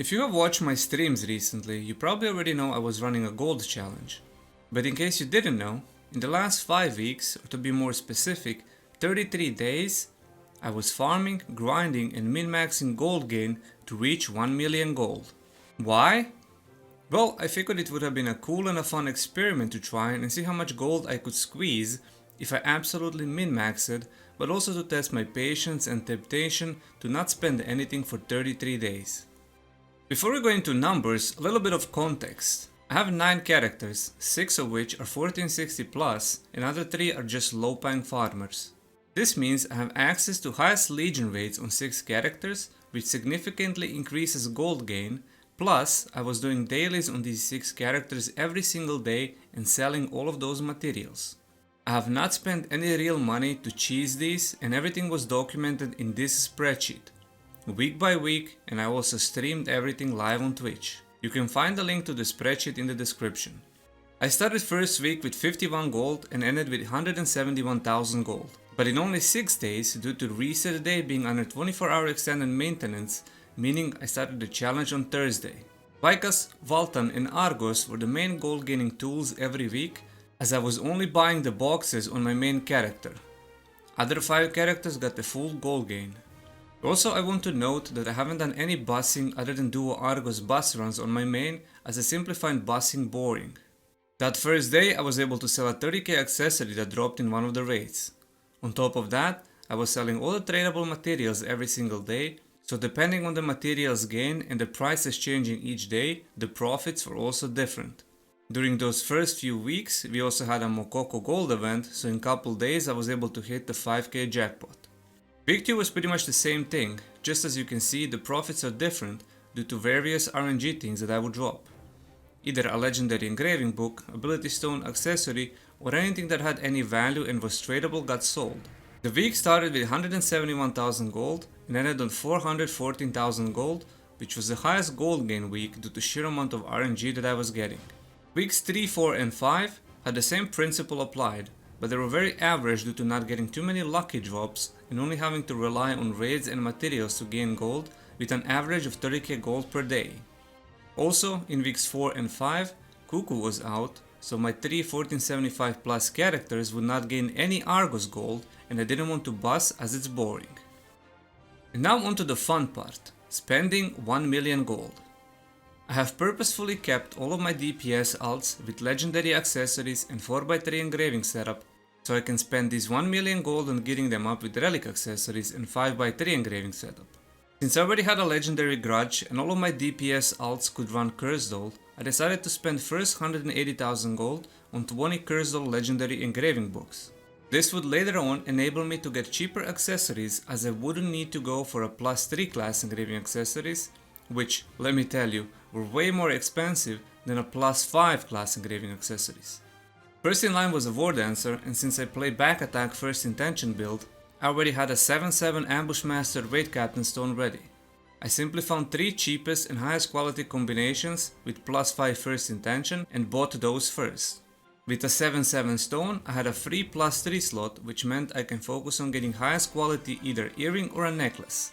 If you have watched my streams recently, you probably already know I was running a gold challenge. But in case you didn't know, in the last 5 weeks, or to be more specific, 33 days, I was farming, grinding and min-maxing gold gain to reach 1 million gold. Why? Well, I figured it would have been a cool and a fun experiment to try and see how much gold I could squeeze if I absolutely min-maxed, but also to test my patience and temptation to not spend anything for 33 days. Before we go into numbers, a little bit of context. I have 9 characters, 6 of which are 1460 plus and other 3 are just low paying farmers. This means I have access to highest legion rates on 6 characters, which significantly increases gold gain, plus I was doing dailies on these 6 characters every single day and selling all of those materials. I have not spent any real money to cheese these and everything was documented in this spreadsheet, week by week, and I also streamed everything live on Twitch. You can find the link to the spreadsheet in the description. I started first week with 51 gold and ended with 171,000 gold. But in only 6 days, due to reset day being under 24-hour extended maintenance, meaning I started the challenge on Thursday. Vicus, Valtan and Argos were the main gold gaining tools every week, as I was only buying the boxes on my main character. Other 5 characters got the full gold gain. Also, I want to note that I haven't done any bussing other than duo Argos bus runs on my main, as I simply find bussing boring. That first day I was able to sell a 30k accessory that dropped in one of the raids. On top of that, I was selling all the tradable materials every single day, so depending on the materials gain and the prices changing each day, the profits were also different. During those first few weeks, we also had a Mokoko gold event, so in couple days I was able to hit the 5k jackpot. Week 2 was pretty much the same thing, just as you can see the profits are different due to various RNG things that I would drop. Either a legendary engraving book, ability stone, accessory, or anything that had any value and was tradable got sold. The week started with 171,000 gold and ended on 414,000 gold, which was the highest gold gain week due to sheer amount of RNG that I was getting. Weeks 3, 4 and 5 had the same principle applied, but they were very average due to not getting too many lucky drops and only having to rely on raids and materials to gain gold, with an average of 30k gold per day. Also, in weeks 4 and 5, Cuckoo was out, so my 3 1475 plus characters would not gain any Argos gold and I didn't want to bus as it's boring. And now onto the fun part, spending 1 million gold. I have purposefully kept all of my DPS alts with legendary accessories and 4x3 engraving setup, so I can spend these 1 million gold on gearing them up with relic accessories and 5x3 engraving setup. Since I already had a legendary grudge and all of my DPS alts could run Curse Doll, I decided to spend first 180,000 gold on 20 Curse Doll legendary engraving books. This would later on enable me to get cheaper accessories, as I wouldn't need to go for a plus 3 class engraving accessories, which, let me tell you, were way more expensive than a plus 5 class engraving accessories. First in line was a War Dancer, and since I play back attack first intention build, I already had a 7-7 Ambush Master Raid Captain Stone ready. I simply found 3 cheapest and highest quality combinations with plus 5 first intention and bought those first. With a 7-7 stone, I had a free plus 3 slot, which meant I can focus on getting highest quality either earring or a necklace.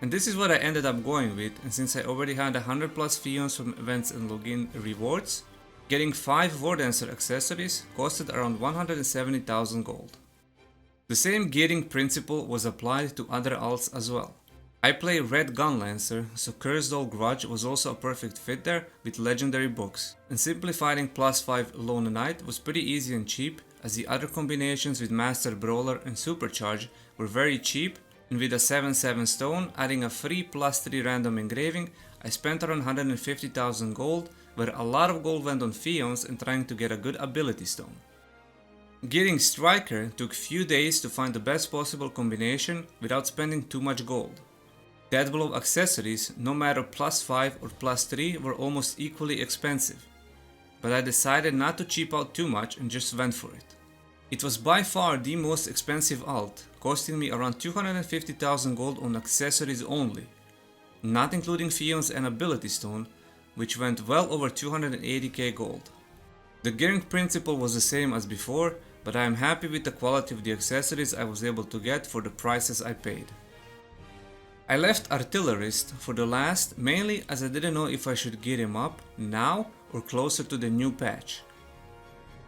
And this is what I ended up going with, and since I already had 100 plus Fions from events and login rewards, getting 5 War Dancer accessories costed around 170,000 gold. The same gearing principle was applied to other alts as well. I play Red Gun Lancer, so Curse Doll Grudge was also a perfect fit there with legendary books, and simply fighting plus 5 Lone Knight was pretty easy and cheap, as the other combinations with Master Brawler and Supercharge were very cheap, and with a 7-7 stone adding a free plus 3 random engraving, I spent around 150,000 gold, where a lot of gold went on Fions and trying to get a good ability stone. Gearing Striker took few days to find the best possible combination without spending too much gold. Deadblow accessories, no matter plus 5 or plus 3, were almost equally expensive, but I decided not to cheap out too much and just went for it. It was by far the most expensive alt, costing me around 250,000 gold on accessories only, not including Fions and ability stone, which went well over 280k gold. The gearing principle was the same as before, but I am happy with the quality of the accessories I was able to get for the prices I paid. I left Artillerist for the last mainly as I didn't know if I should gear him up now or closer to the new patch.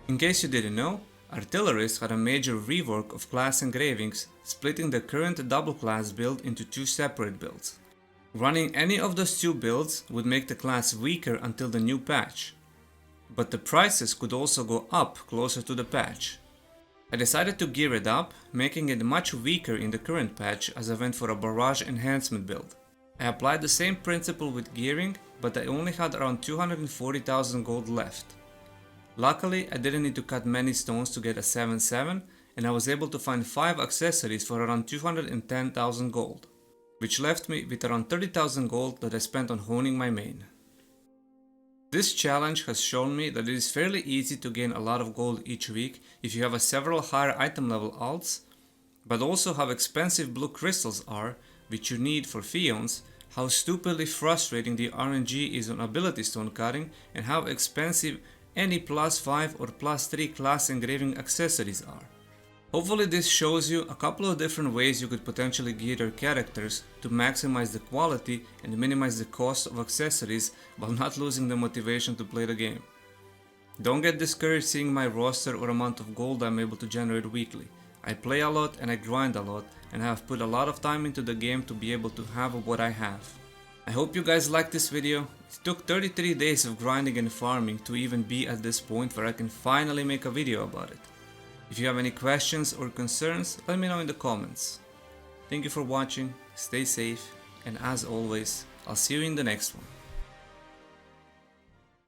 In case you didn't know, Artillerist had a major rework of class engravings, splitting the current double class build into two separate builds. Running any of those two builds would make the class weaker until the new patch, but the prices could also go up closer to the patch. I decided to gear it up, making it much weaker in the current patch as I went for a barrage enhancement build. I applied the same principle with gearing, but I only had around 240,000 gold left. Luckily, I didn't need to cut many stones to get a 7-7, and I was able to find 5 accessories for around 210,000 gold, which left me with around 30,000 gold that I spent on honing my main. This challenge has shown me that it is fairly easy to gain a lot of gold each week if you have a several higher item level alts, but also how expensive blue crystals are, which you need for Fions, how stupidly frustrating the RNG is on ability stone cutting, and how expensive any +5 or +3 class engraving accessories are. Hopefully this shows you a couple of different ways you could potentially gear your characters to maximize the quality and minimize the cost of accessories while not losing the motivation to play the game. Don't get discouraged seeing my roster or amount of gold I'm able to generate weekly. I play a lot and I grind a lot, and I have put a lot of time into the game to be able to have what I have. I hope you guys liked this video. It took 33 days of grinding and farming to even be at this point where I can finally make a video about it. If you have any questions or concerns, let me know in the comments. Thank you for watching, stay safe, and as always, I'll see you in the next one.